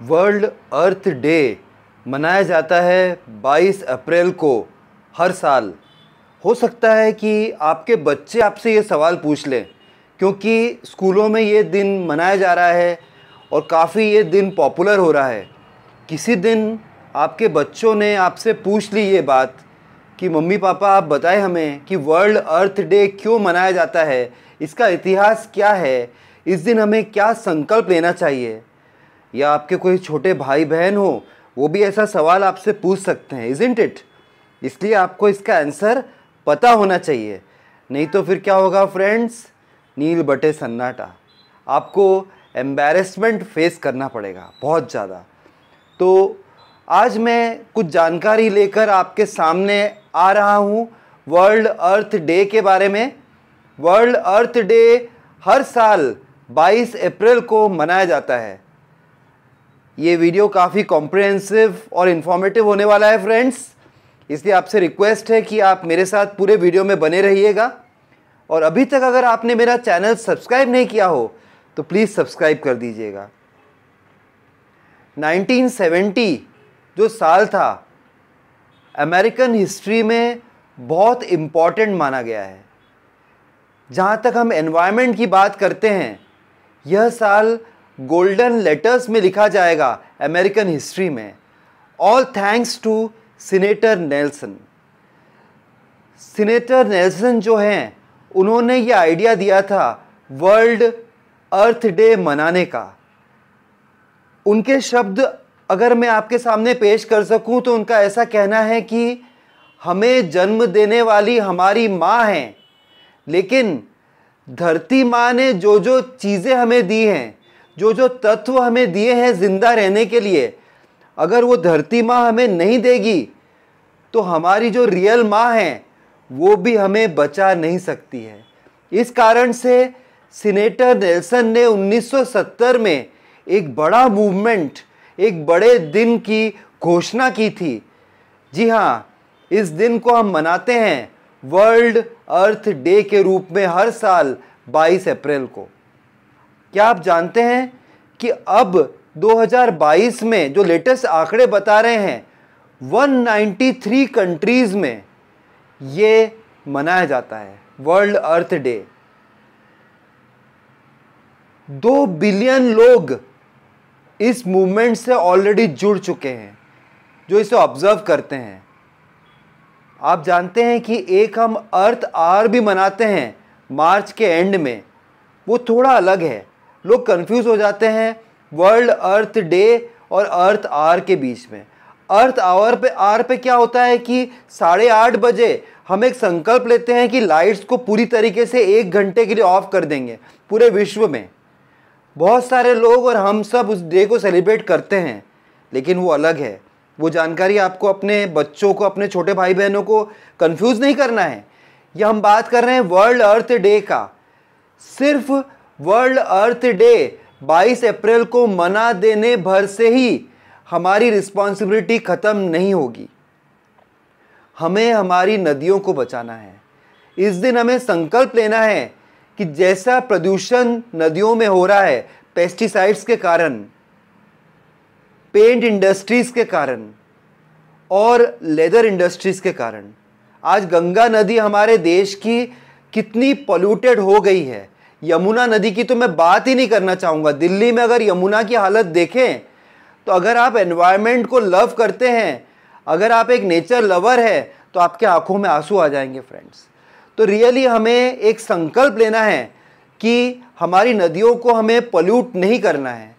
World अर्थ day मनाया जाता है 22 अप्रैल को हर साल। हो सकता है कि आपके बच्चे आपसे ये सवाल पूछ लें, क्योंकि स्कूलों में ये दिन मनाया जा रहा है और काफ़ी ये दिन पॉपुलर हो रहा है। किसी दिन आपके बच्चों ने आपसे पूछ ली ये बात कि मम्मी पापा आप बताएं हमें कि वर्ल्ड अर्थ डे क्यों मनाया जाता है, इसका इतिहास क्या है, इस दिन हमें क्या संकल्प लेना चाहिए। या आपके कोई छोटे भाई बहन हो, वो भी ऐसा सवाल आपसे पूछ सकते हैं, इज़न्ट इट। इसलिए आपको इसका आंसर पता होना चाहिए, नहीं तो फिर क्या होगा फ्रेंड्स, नील बटे सन्नाटा। आपको एम्बैरेसमेंट फेस करना पड़ेगा बहुत ज़्यादा। तो आज मैं कुछ जानकारी लेकर आपके सामने आ रहा हूँ वर्ल्ड अर्थ डे के बारे में। वर्ल्ड अर्थ डे हर साल 22 अप्रैल को मनाया जाता है। ये वीडियो काफ़ी कॉम्प्रिहेंसिव और इन्फॉर्मेटिव होने वाला है फ्रेंड्स, इसलिए आपसे रिक्वेस्ट है कि आप मेरे साथ पूरे वीडियो में बने रहिएगा। और अभी तक अगर आपने मेरा चैनल सब्सक्राइब नहीं किया हो तो प्लीज़ सब्सक्राइब कर दीजिएगा। 1970 जो साल था, अमेरिकन हिस्ट्री में बहुत इम्पॉर्टेंट माना गया है। जहाँ तक हम एनवायरनमेंट की बात करते हैं, यह साल गोल्डन लेटर्स में लिखा जाएगा अमेरिकन हिस्ट्री में। All thanks to senator Nelson. Senator Nelson जो हैं, उन्होंने ये आइडिया दिया था वर्ल्ड अर्थ डे मनाने का। उनके शब्द अगर मैं आपके सामने पेश कर सकूं तो उनका ऐसा कहना है कि हमें जन्म देने वाली हमारी माँ हैं, लेकिन धरती माँ ने जो जो चीज़ें हमें दी हैं, जो जो तत्व हमें दिए हैं ज़िंदा रहने के लिए, अगर वो धरती माँ हमें नहीं देगी तो हमारी जो रियल माँ है वो भी हमें बचा नहीं सकती है। इस कारण से सीनेटर नेल्सन ने 1970 में एक बड़ा मूवमेंट, एक बड़े दिन की घोषणा की थी। जी हाँ, इस दिन को हम मनाते हैं वर्ल्ड अर्थ डे के रूप में हर साल 22 अप्रैल को। क्या आप जानते हैं कि अब 2022 में जो लेटेस्ट आंकड़े बता रहे हैं, 193 कंट्रीज़ में ये मनाया जाता है वर्ल्ड अर्थ डे। 2 बिलियन लोग इस मूवमेंट से ऑलरेडी जुड़ चुके हैं, जो इसे ऑब्जर्व करते हैं। आप जानते हैं कि एक हम अर्थ आवर भी मनाते हैं मार्च के एंड में, वो थोड़ा अलग है। लोग कंफ्यूज हो जाते हैं वर्ल्ड अर्थ डे और अर्थ आवर के बीच में। अर्थ आवर पे क्या होता है कि 8:30 बजे हम एक संकल्प लेते हैं कि लाइट्स को पूरी तरीके से 1 घंटे के लिए ऑफ कर देंगे पूरे विश्व में। बहुत सारे लोग और हम सब उस डे को सेलिब्रेट करते हैं, लेकिन वो अलग है। वो जानकारी आपको अपने बच्चों को, अपने छोटे भाई बहनों को कंफ्यूज नहीं करना है। यह हम बात कर रहे हैं वर्ल्ड अर्थ डे का। सिर्फ वर्ल्ड अर्थ डे 22 अप्रैल को मना देने भर से ही हमारी रिस्पॉन्सिबिलिटी ख़त्म नहीं होगी। हमें हमारी नदियों को बचाना है। इस दिन हमें संकल्प लेना है कि जैसा प्रदूषण नदियों में हो रहा है पेस्टिसाइड्स के कारण, पेंट इंडस्ट्रीज़ के कारण और लेदर इंडस्ट्रीज़ के कारण, आज गंगा नदी हमारे देश की कितनी पोल्यूटेड हो गई है। यमुना नदी की तो मैं बात ही नहीं करना चाहूँगा। दिल्ली में अगर यमुना की हालत देखें तो अगर आप एनवायरनमेंट को लव करते हैं, अगर आप एक नेचर लवर है, तो आपके आंखों में आंसू आ जाएंगे फ्रेंड्स। तो रियली हमें एक संकल्प लेना है कि हमारी नदियों को हमें पोल्यूट नहीं करना है,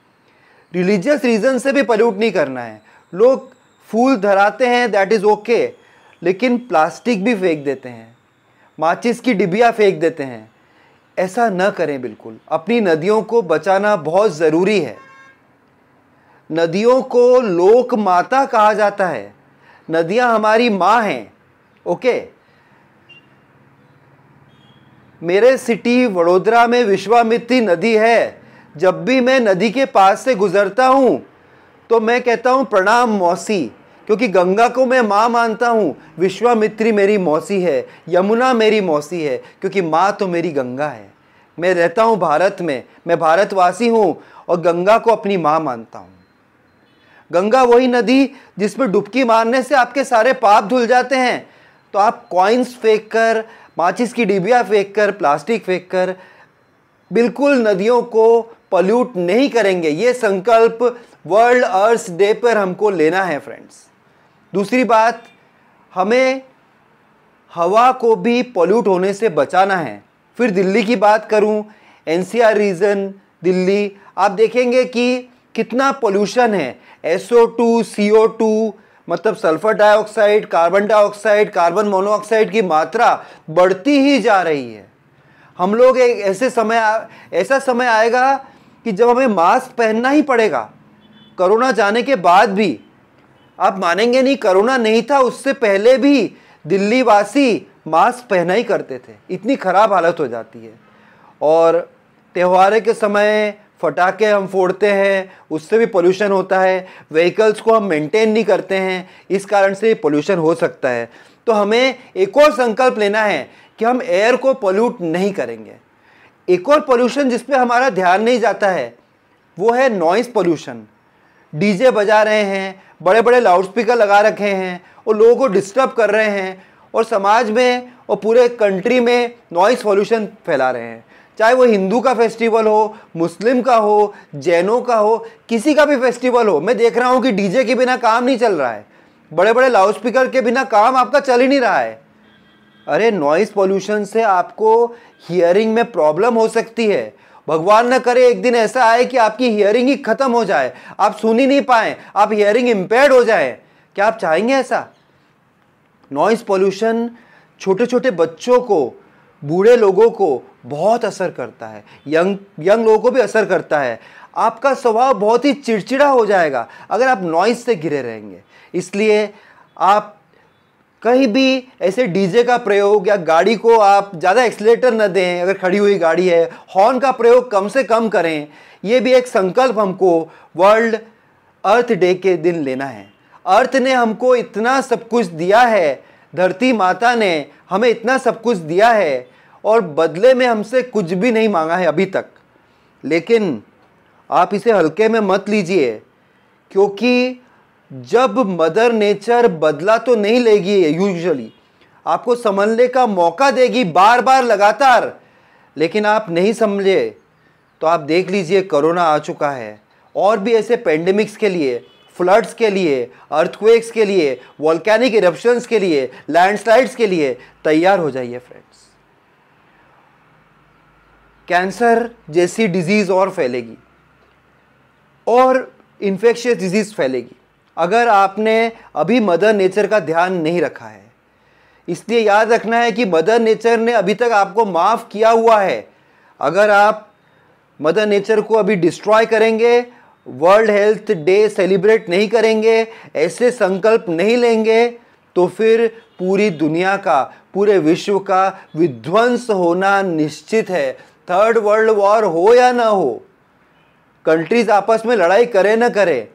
रिलीजियस रीज़न से भी पोल्यूट नहीं करना है। लोग फूल धराते हैं, दैट इज़ ओके, लेकिन प्लास्टिक भी फेंक देते हैं, माचिस की डिबिया फेंक देते हैं। ऐसा न करें बिल्कुल। अपनी नदियों को बचाना बहुत ज़रूरी है। नदियों को लोक माता कहा जाता है। नदियाँ हमारी माँ हैं, ओके। मेरे सिटी वडोदरा में विश्वामित्री नदी है। जब भी मैं नदी के पास से गुजरता हूँ तो मैं कहता हूँ प्रणाम मौसी, क्योंकि गंगा को मैं माँ मानता हूँ। विश्वामित्री मेरी मौसी है, यमुना मेरी मौसी है, क्योंकि माँ तो मेरी गंगा है। मैं रहता हूँ भारत में, मैं भारतवासी हूँ और गंगा को अपनी माँ मानता हूँ। गंगा वही नदी जिसमें डुबकी मारने से आपके सारे पाप धुल जाते हैं। तो आप कॉइन्स फेंक कर, माचिस की डिबिया फेंक कर, प्लास्टिक फेंक कर बिल्कुल नदियों को पॉल्यूट नहीं करेंगे। ये संकल्प वर्ल्ड अर्थ डे पर हमको लेना है फ्रेंड्स। दूसरी बात, हमें हवा को भी पॉल्यूट होने से बचाना है। फिर दिल्ली की बात करूं, एनसीआर रीजन दिल्ली, आप देखेंगे कि कितना पोल्यूशन है। SO2, CO2 मतलब sulphur dioxide, carbon dioxide, carbon monoxide की मात्रा बढ़ती ही जा रही है। हम लोग एक ऐसा समय आएगा कि जब हमें मास्क पहनना ही पड़ेगा। कोरोना जाने के बाद भी, आप मानेंगे नहीं, कोरोना नहीं था उससे पहले भी दिल्ली वासी मास्क पहना ही करते थे। इतनी ख़राब हालत हो जाती है। और त्योहारों के समय फटाके हम फोड़ते हैं, उससे भी पोल्यूशन होता है। व्हीकल्स को हम मेंटेन नहीं करते हैं, इस कारण से पोल्यूशन हो सकता है। तो हमें एक और संकल्प लेना है कि हम एयर को पोल्यूट नहीं करेंगे। एक और पोल्यूशन जिस पे हमारा ध्यान नहीं जाता है वो है नॉइस पोल्यूशन। डीजे बजा रहे हैं, बड़े बड़े लाउडस्पीकर लगा रखे हैं और लोगों को डिस्टर्ब कर रहे हैं और समाज में और पूरे कंट्री में नॉइस पोल्यूशन फैला रहे हैं। चाहे वो हिंदू का फेस्टिवल हो, मुस्लिम का हो, जैनों का हो, किसी का भी फेस्टिवल हो, मैं देख रहा हूँ कि डीजे के बिना काम नहीं चल रहा है, बड़े बड़े लाउडस्पीकर के बिना काम आपका चल ही नहीं रहा है। अरे नॉइस पोल्यूशन से आपको हियरिंग में प्रॉब्लम हो सकती है। भगवान न करे एक दिन ऐसा आए कि आपकी हियरिंग ही खत्म हो जाए, आप सुन ही नहीं पाए, आप हियरिंग इम्पेयर्ड हो जाए। क्या आप चाहेंगे ऐसा? नॉइस पोल्यूशन छोटे छोटे बच्चों को, बूढ़े लोगों को बहुत असर करता है, यंग लोगों को भी असर करता है। आपका स्वभाव बहुत ही चिड़चिड़ा हो जाएगा अगर आप नॉइस से घिरे रहेंगे। इसलिए आप कहीं भी ऐसे डीजे का प्रयोग या गाड़ी को आप ज़्यादा एक्सीलेटर न दें, अगर खड़ी हुई गाड़ी है हॉर्न का प्रयोग कम से कम करें। ये भी एक संकल्प हमको वर्ल्ड अर्थ डे के दिन लेना है। अर्थ ने हमको इतना सब कुछ दिया है, धरती माता ने हमें इतना सब कुछ दिया है और बदले में हमसे कुछ भी नहीं मांगा है अभी तक। लेकिन आप इसे हल्के में मत लीजिए, क्योंकि जब मदर नेचर बदला तो नहीं लेगी, यूजुअली आपको समझने का मौका देगी बार बार लगातार, लेकिन आप नहीं समझे तो आप देख लीजिए कोरोना आ चुका है। और भी ऐसे पेंडेमिक्स के लिए, फ्लड्स के लिए, अर्थक्वेक्स के लिए, वोल्केनिक इरप्शंस के लिए, लैंडस्लाइड्स के लिए तैयार हो जाइए फ्रेंड्स। कैंसर जैसी डिजीज और फैलेगी और इन्फेक्शियस डिजीज फैलेगी अगर आपने अभी मदर नेचर का ध्यान नहीं रखा है। इसलिए याद रखना है कि मदर नेचर ने अभी तक आपको माफ़ किया हुआ है। अगर आप मदर नेचर को अभी डिस्ट्रॉय करेंगे, वर्ल्ड हेल्थ डे सेलिब्रेट नहीं करेंगे, ऐसे संकल्प नहीं लेंगे, तो फिर पूरी दुनिया का, पूरे विश्व का विध्वंस होना निश्चित है। थर्ड वर्ल्ड वॉर हो या ना हो, कंट्रीज आपस में लड़ाई करे ना करे,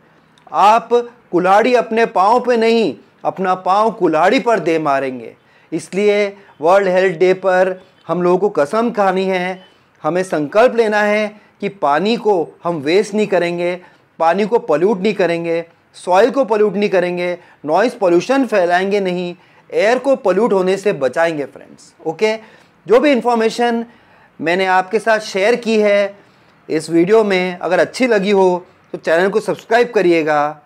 आप कुल्हाड़ी अपने पाँव पे नहीं, अपना पाँव कुल्हाड़ी पर दे मारेंगे। इसलिए वर्ल्ड हेल्थ डे पर हम लोगों को कसम खानी है, हमें संकल्प लेना है कि पानी को हम वेस्ट नहीं करेंगे, पानी को पोल्यूट नहीं करेंगे, सॉइल को पोल्यूट नहीं करेंगे, नॉइस पोल्यूशन फैलाएंगे नहीं, एयर को पोल्यूट होने से बचाएंगे फ्रेंड्स। ओके, जो भी इंफॉर्मेशन मैंने आपके साथ शेयर की है इस वीडियो में, अगर अच्छी लगी हो तो चैनल को सब्सक्राइब करिएगा,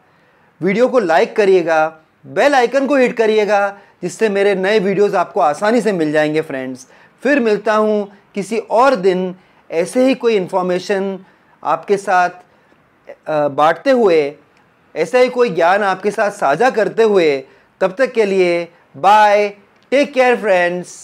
वीडियो को लाइक करिएगा, बेल आइकन को हिट करिएगा, जिससे मेरे नए वीडियोस आपको आसानी से मिल जाएंगे फ्रेंड्स। फिर मिलता हूँ किसी और दिन ऐसे ही कोई इन्फॉर्मेशन आपके साथ बांटते हुए, ऐसा ही कोई ज्ञान आपके साथ साझा करते हुए। तब तक के लिए बाय, टेक केयर फ्रेंड्स।